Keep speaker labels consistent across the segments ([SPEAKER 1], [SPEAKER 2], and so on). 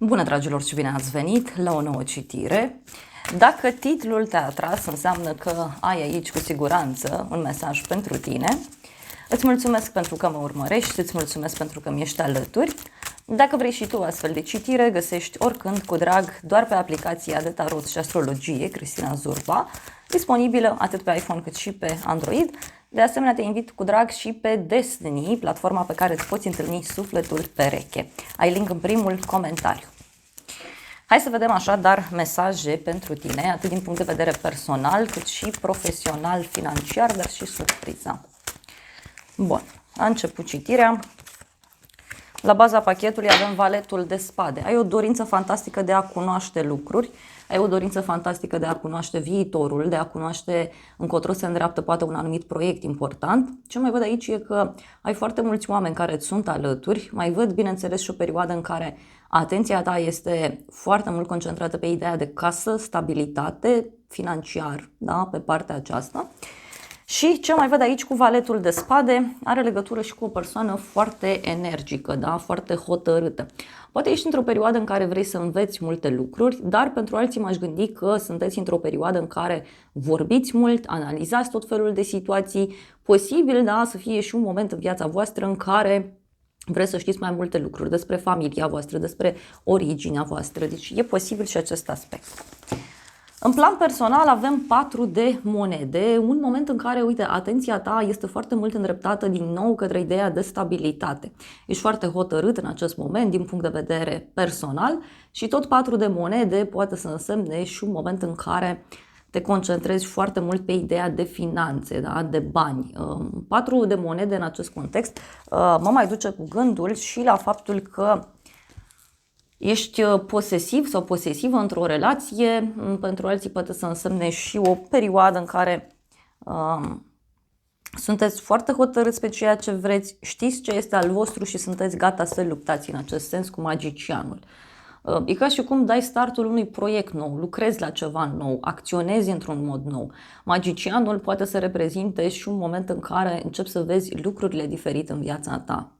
[SPEAKER 1] Bună, dragilor, și bine ați venit la o nouă citire. Dacă titlul te-a atras, înseamnă că ai aici cu siguranță un mesaj pentru tine. Îți mulțumesc pentru că mă urmărești, îți mulțumesc pentru că mi ești alături. Dacă vrei și tu astfel de citire, găsești oricând cu drag doar pe aplicația de tarot și astrologie Cristina Zurba, disponibilă atât pe iPhone cât și pe Android. De asemenea, te invit cu drag și pe Destiny, platforma pe care îți poți întâlni sufletul pereche. Ai link în primul comentariu. Hai să vedem așadar mesaje pentru tine, atât din punct de vedere personal, cât și profesional, financiar, dar și surpriza. Bun, a început citirea. La baza pachetului avem valetul de spade. Ai o dorință fantastică de a cunoaște lucruri, ai o dorință fantastică de a cunoaște viitorul, de a cunoaște încotro se îndreaptă poate un anumit proiect important. Ce mai văd aici e că ai foarte mulți oameni care îți sunt alături, mai văd bineînțeles și o perioadă în care atenția ta este foarte mult concentrată pe ideea de casă, stabilitate, financiar, da, pe partea aceasta. Și ce mai văd aici cu valetul de spade are legătură și cu o persoană foarte energică, da? Foarte hotărâtă. Poate ești într-o perioadă în care vrei să înveți multe lucruri, dar pentru alții m-aș gândi că sunteți într-o perioadă în care vorbiți mult, analizați tot felul de situații, posibil, da, să fie și un moment în viața voastră în care vreți să știți mai multe lucruri despre familia voastră, despre originea voastră, deci e posibil și acest aspect. În plan personal avem 4 de monede, un moment în care, uite, atenția ta este foarte mult îndreptată din nou către ideea de stabilitate. Ești foarte hotărât în acest moment din punct de vedere personal și tot 4 de monede poate să însemne și un moment în care te concentrezi foarte mult pe ideea de finanțe, da? De bani. 4 de monede în acest context mă mai duce cu gândul și la faptul că ești posesiv sau posesivă într-o relație, pentru alții poate să însemne și o perioadă în care sunteți foarte hotărâți pe ceea ce vreți, știți ce este al vostru și sunteți gata să luptați în acest sens cu magicianul. E ca și cum dai startul unui proiect nou, lucrezi la ceva nou, acționezi într-un mod nou. Magicianul poate să reprezinte și un moment în care începi să vezi lucrurile diferite în viața ta.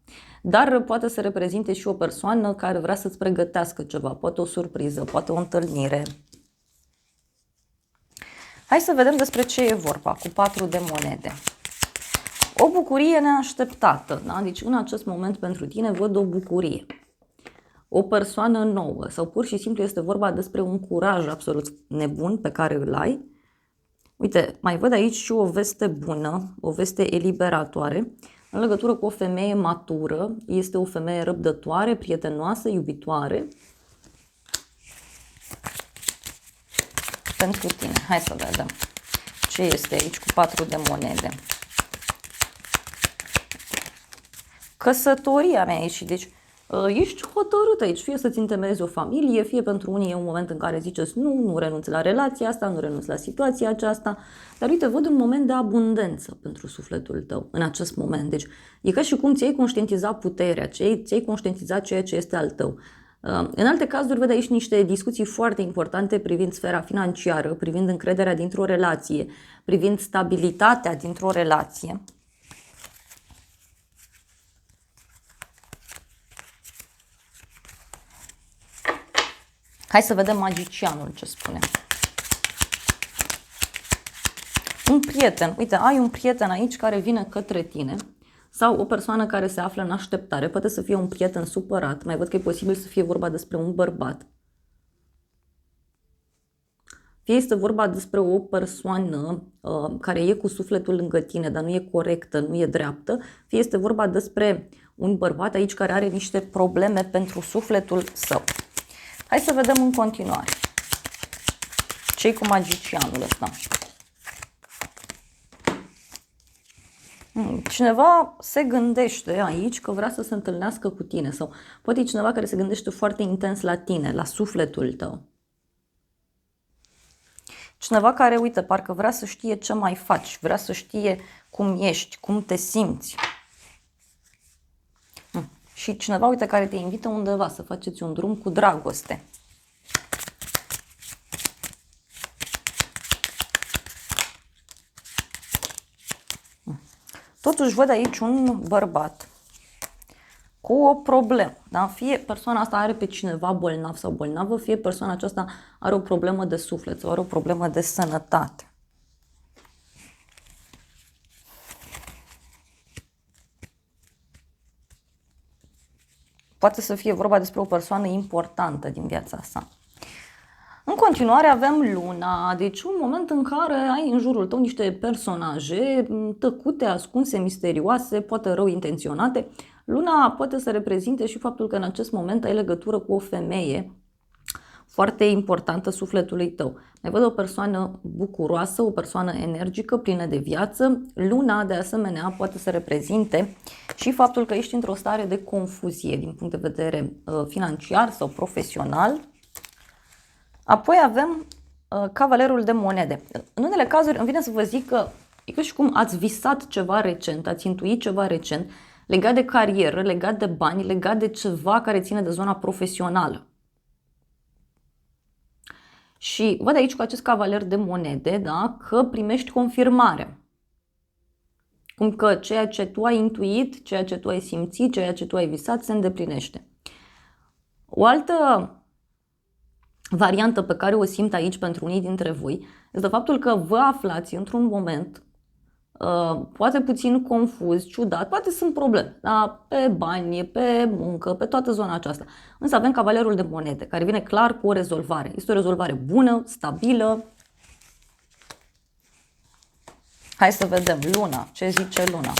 [SPEAKER 1] Dar poate să reprezinte și o persoană care vrea să-ți pregătească ceva, poate o surpriză, poate o întâlnire. Hai să vedem despre ce e vorba cu 4 de monede. O bucurie neașteptată, da? Deci în acest moment pentru tine văd o bucurie. O persoană nouă sau pur și simplu este vorba despre un curaj absolut nebun pe care îl ai. Uite, mai văd aici și o veste bună, o veste eliberatoare, în legătură cu o femeie matură, este o femeie răbdătoare, prietenoasă, iubitoare. Pentru tine, hai să vedem ce este aici cu 4 de monede. Căsătoria mea aici, deci ești hotărât aici, fie să-ți întemeiezi o familie, fie pentru unii e un moment în care ziceți nu renunți la relația asta, nu renunți la situația aceasta, dar uite, văd un moment de abundență pentru sufletul tău în acest moment. Deci e ca și cum ți-ai conștientizat puterea, ți-ai conștientizat ceea ce este al tău. În alte cazuri văd aici niște discuții foarte importante privind sfera financiară, privind încrederea dintr-o relație, privind stabilitatea dintr-o relație. Hai să vedem magicianul ce spune. Un prieten. Uite, ai un prieten aici care vine către tine sau o persoană care se află în așteptare. Poate să fie un prieten supărat. Mai văd că e posibil să fie vorba despre un bărbat. Fie este vorba despre o persoană care e cu sufletul lângă tine, dar nu e corectă, nu e dreaptă. Fie este vorba despre un bărbat aici care are niște probleme pentru sufletul său. Hai să vedem în continuare ce-i cu magicianul ăsta. Cineva se gândește aici că vrea să se întâlnească cu tine sau poate e cineva care se gândește foarte intens la tine, la sufletul tău. Cineva care, uite, parcă vrea să știe ce mai faci, vrea să știe cum ești, cum te simți. Și cineva, uite, care te invită undeva să faceți un drum cu dragoste. Totuși văd aici un bărbat cu o problemă. Da? Fie persoana asta are pe cineva bolnav sau bolnavă, fie persoana aceasta are o problemă de suflet sau are o problemă de sănătate. Poate să fie vorba despre o persoană importantă din viața sa. În continuare avem luna, deci un moment în care ai în jurul tău niște personaje tăcute, ascunse, misterioase, poate rău intenționate. Luna poate să reprezinte și faptul că în acest moment ai legătură cu o femeie foarte importantă sufletului tău. Mai văd o persoană bucuroasă, o persoană energică, plină de viață. Luna, de asemenea, poate să reprezinte și faptul că ești într-o stare de confuzie din punct de vedere financiar sau profesional. Apoi avem cavalerul de monede. În unele cazuri îmi vine să vă zic că e ca și cum ați visat ceva recent, ați intuit ceva recent legat de carieră, legat de bani, legat de ceva care ține de zona profesională. Și văd aici cu acest cavaler de monede, da, că primești confirmare. Cum că ceea ce tu ai intuit, ceea ce tu ai simțit, ceea ce tu ai visat se îndeplinește. O altă variantă pe care o simt aici pentru unii dintre voi este faptul că vă aflați într-un moment poate puțin confuz, ciudat, poate sunt probleme, da? Pe bani, pe muncă, pe toată zona aceasta. Însă avem cavalerul de monede, care vine clar cu o rezolvare. Este o rezolvare bună, stabilă. Hai să vedem luna, ce zice luna.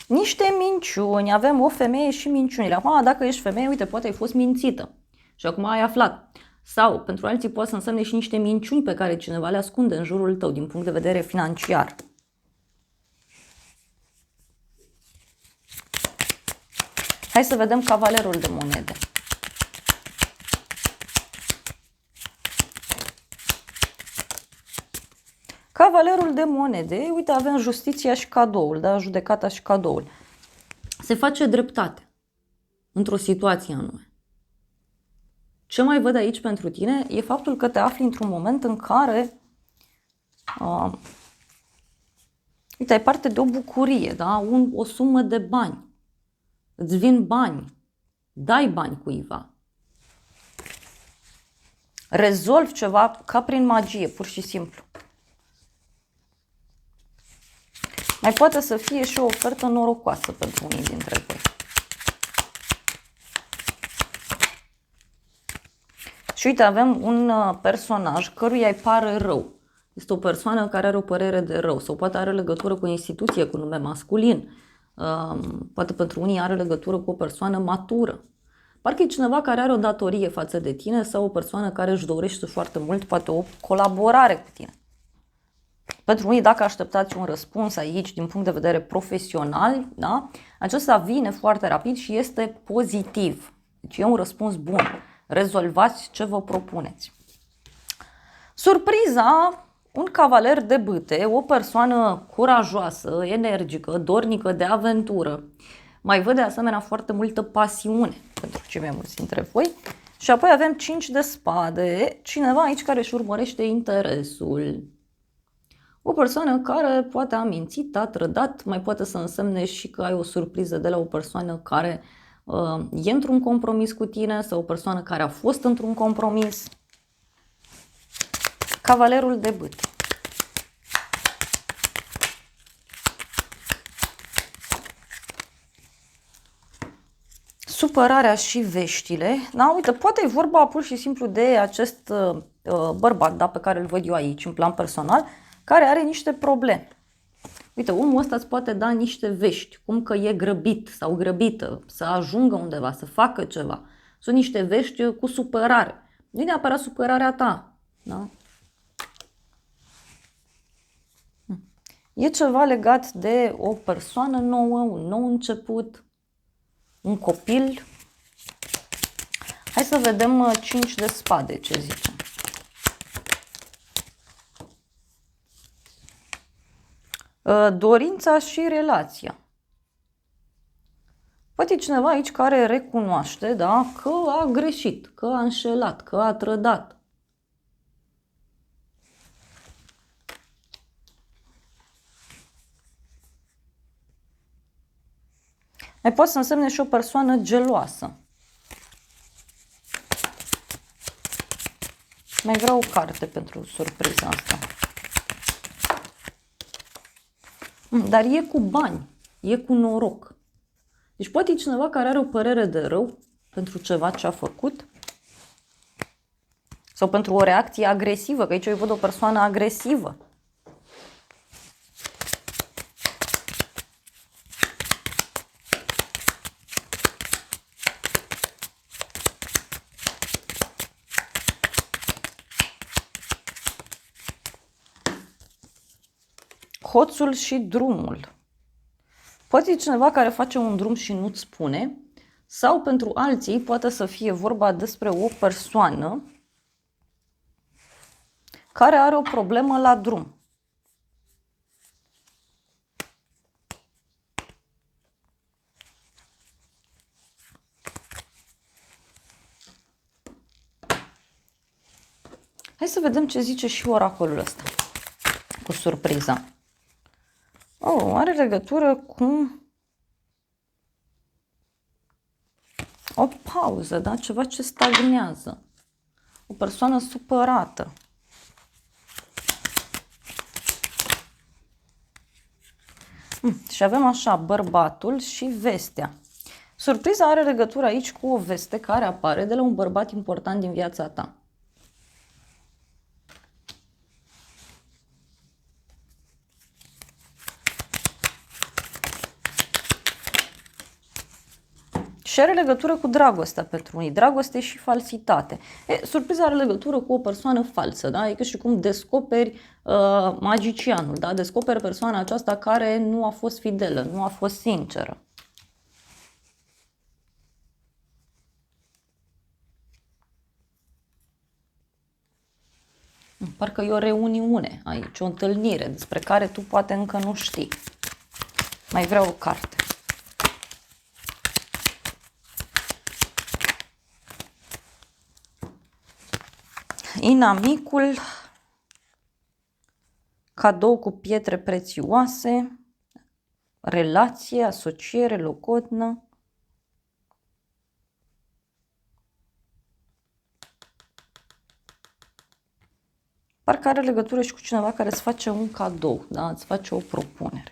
[SPEAKER 1] Niște minciuni, avem o femeie și minciunile. Acum, dacă ești femeie, uite, poate ai fost mințită și acum ai aflat. Sau, pentru alții poate să însemne și niște minciuni pe care cineva le ascunde în jurul tău din punct de vedere financiar. Hai să vedem cavalerul de monede. Cavalerul de monede, uite, avem justiția și cadoul, da? Judecata și cadoul. Se face dreptate într-o situație anume. Ce mai văd aici pentru tine e faptul că te afli într-un moment în care uite, ai parte de o bucurie, da? O sumă de bani. Îți vin bani. Dai bani cuiva. Rezolvi ceva ca prin magie, pur și simplu. Mai poate să fie și o ofertă norocoasă pentru unii dintre voi. Și uite, avem un personaj căruia îi pare rău. Este o persoană care are o părere de rău sau poate are legătură cu o instituție cu nume masculin. Poate pentru unii are legătură cu o persoană matură. Parcă e cineva care are o datorie față de tine sau o persoană care își dorește foarte mult, poate o colaborare cu tine. Pentru unii, dacă așteptați un răspuns aici din punct de vedere profesional, da, acesta vine foarte rapid și este pozitiv. Deci e un răspuns bun. Rezolvați ce vă propuneți. Surpriza, un cavaler de bâte, o persoană curajoasă, energică, dornică de aventură. Mai văd de asemenea foarte multă pasiune pentru cei mai mulți dintre voi. Și apoi avem 5 de spade, cineva aici care își urmărește interesul. O persoană care poate a mințit, a trădat, mai poate să însemne și că ai o surpriză de la o persoană care e într-un compromis cu tine sau o persoană care a fost într-un compromis. Cavalerul de bâte. Supărarea și veștile. Da, uite, poate e vorba pur și simplu de acest bărbat, da, pe care îl văd eu aici în plan personal, care are niște probleme. Uite, omul ăsta îți poate da niște vești, cum că e grăbit sau grăbită, să ajungă undeva, să facă ceva. Sunt niște vești cu supărare. Nu e neapărat supărarea ta. Da? E ceva legat de o persoană nouă, un nou început, un copil. Hai să vedem 5 de spade, ce zice. Dorința și relația. Poate e cineva aici care recunoaște, da, că a greșit, că a înșelat, că a trădat. Mai poate să însemne și o persoană geloasă. Mai vreau o carte pentru surpriza asta. Dar e cu bani, e cu noroc. Deci poate e cineva care are o părere de rău pentru ceva ce a făcut. Sau pentru o reacție agresivă, că aici eu văd o persoană agresivă. Hoțul și drumul. Poate e cineva care face un drum și nu-ți spune, sau pentru alții poate să fie vorba despre o persoană care are o problemă la drum. Hai să vedem ce zice și oracolul ăsta cu surpriza. Oh, are legătură cu o pauză, da? Ceva ce stagnează. O persoană supărată. Și avem așa, bărbatul și vestea. Surpriza are legătură aici cu o veste care apare de la un bărbat important din viața ta. Și are legătură cu dragostea pentru unii, dragoste și falsitate. Surpriza are legătură cu o persoană falsă, da? E ca și cum descoperi magicianul, da? Descoperi persoana aceasta care nu a fost fidelă, nu a fost sinceră. Parcă e o reuniune aici, o întâlnire despre care tu poate încă nu știi. Mai vreau o carte. Inamicul, cadou cu pietre prețioase, relație, asociere, logodnă. Parcă are legătură și cu cineva care îți face un cadou, da? Îți face o propunere.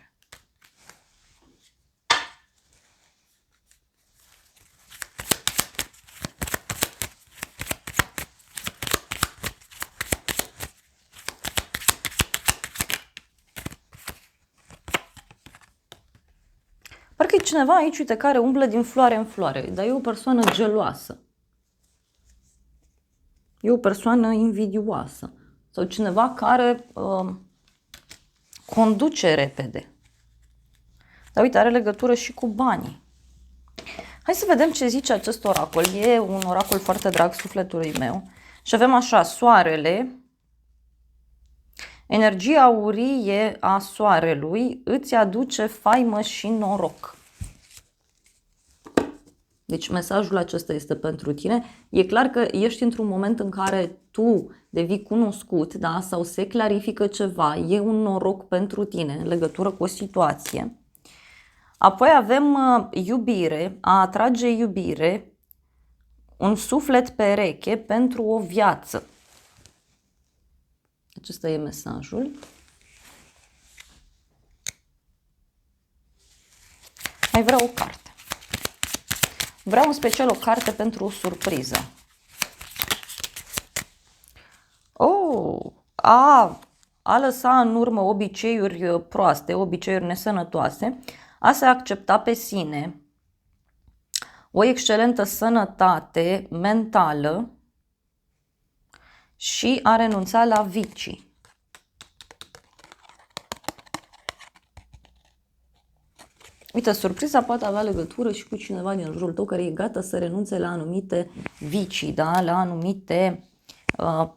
[SPEAKER 1] Parcă e cineva aici, uite, care umblă din floare în floare, dar e o persoană geloasă. E o persoană invidioasă. Sau cineva care conduce repede. Dar uite, are legătură și cu banii. Hai să vedem ce zice acest oracol. E un oracol foarte drag sufletului meu. Și avem așa, soarele, energia aurie a soarelui îți aduce faimă și noroc. Deci mesajul acesta este pentru tine. E clar că ești într-un moment în care tu devii cunoscut, da? Sau se clarifică ceva, e un noroc pentru tine în legătură cu o situație. Apoi avem iubire, a atrage iubire, un suflet pereche pentru o viață. Acesta e mesajul. Mai vreau o carte. Vreau în special o carte pentru o surpriză. A lăsa în urmă obiceiuri proaste, obiceiuri nesănătoase, a se accepta pe sine, o excelentă sănătate mentală și a renunța la vicii. Uite, surpriza poate avea legătură și cu cineva din jurul tău care e gata să renunțe la anumite vicii, da? La anumite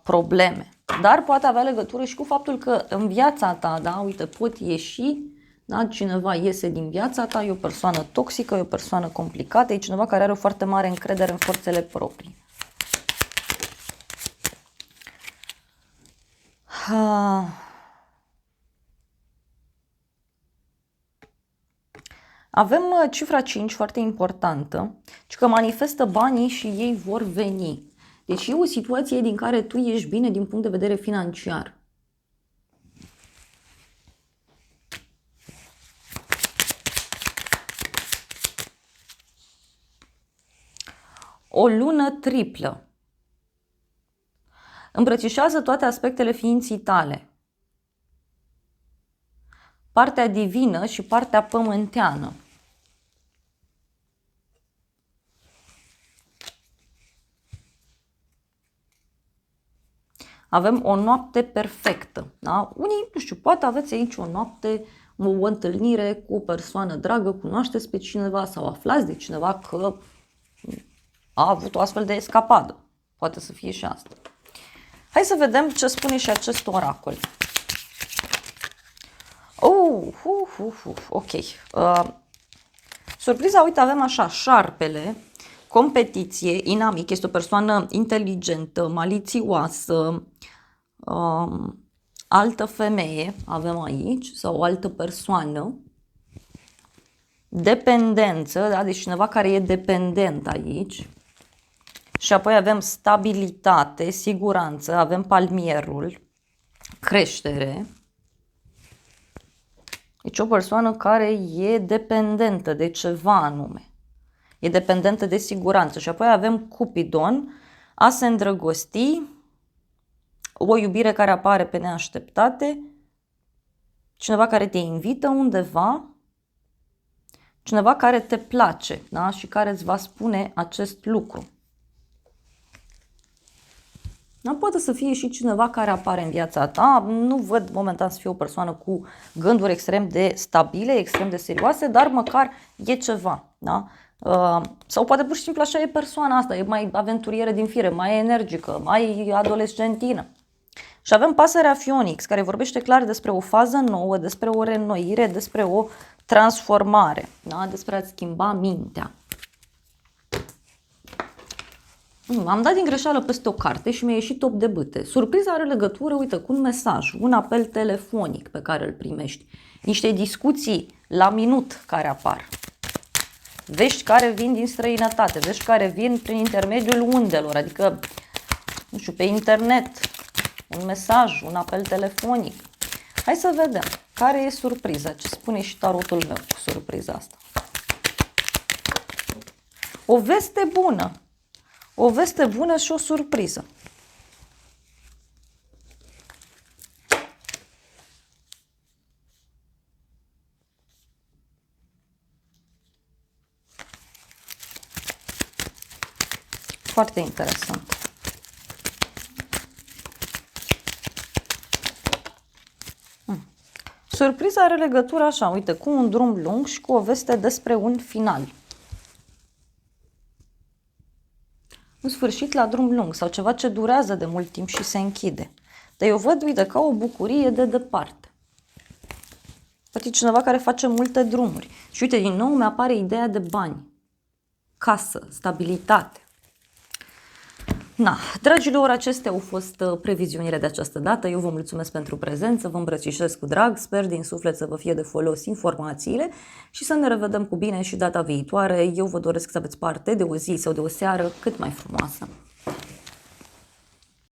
[SPEAKER 1] probleme. Dar poate avea legătură și cu faptul că în viața ta, da? Uite, pot ieși, da? Cineva iese din viața ta, e o persoană toxică, e o persoană complicată, e cineva care are o foarte mare încredere în forțele proprii. Avem cifra 5, foarte importantă, că manifestă banii și ei vor veni. Deci e o situație din care tu ești bine din punct de vedere financiar. O lună triplă. Îmbrățișează toate aspectele ființii tale. Partea divină și partea pământeană. Avem o noapte perfectă. Da? Unii, nu știu, poate aveți aici o noapte, o întâlnire cu o persoană dragă, cunoașteți pe cineva sau aflați de cineva că a avut o astfel de escapadă. Poate să fie și asta. Hai să vedem ce spune și acest oracol. Ok. Surpriza, uite, avem așa, șarpele, competiție, inamic, este o persoană inteligentă, malițioasă, altă femeie avem aici, sau o altă persoană, dependență, da? Deci cineva care e dependent aici. Și apoi avem stabilitate, siguranță, avem palmierul, creștere. Deci o persoană care e dependentă de ceva anume. E dependentă de siguranță. Și apoi avem Cupidon, a se îndrăgosti, o iubire care apare pe neașteptate, cineva care te invită undeva, cineva care te place, da? Și care îți va spune acest lucru. Da? Poate să fie și cineva care apare în viața ta. Nu văd momentan să fie o persoană cu gânduri extrem de stabile, extrem de serioase, dar măcar e ceva. Da? Sau poate pur și simplu așa e persoana asta, e mai aventurieră din fire, mai energică, mai adolescentină. Și avem pasărea Phoenix, care vorbește clar despre o fază nouă, despre o reînnoire, despre o transformare, da? Despre a-ți schimba mintea. Am dat din greșeală peste o carte și mi-a ieșit 8 de bâte. Surpriza are legătură, uite, cu un mesaj, un apel telefonic pe care îl primești, niște discuții la minut care apar, vești care vin din străinătate, vești care vin prin intermediul undelor, adică, nu știu, pe internet, un mesaj, un apel telefonic. Hai să vedem care e surpriza, ce spune și tarotul meu cu surpriza asta. O veste bună. O veste bună și o surpriză. Foarte interesant. Surpriza are legătură așa, uite, cu un drum lung și cu o veste despre un final. În sfârșit, la drum lung sau ceva ce durează de mult timp și se închide. Dar eu văd, uite, ca o bucurie de departe. Poate cineva care face multe drumuri. Și uite, din nou mi-apare ideea de bani, casă, stabilitate. Na, dragilor, acestea au fost previziunile de această dată. Eu vă mulțumesc pentru prezență, vă îmbrățișez cu drag, sper din suflet să vă fie de folos informațiile și să ne revedem cu bine și data viitoare. Eu vă doresc să aveți parte de o zi sau de o seară cât mai frumoasă.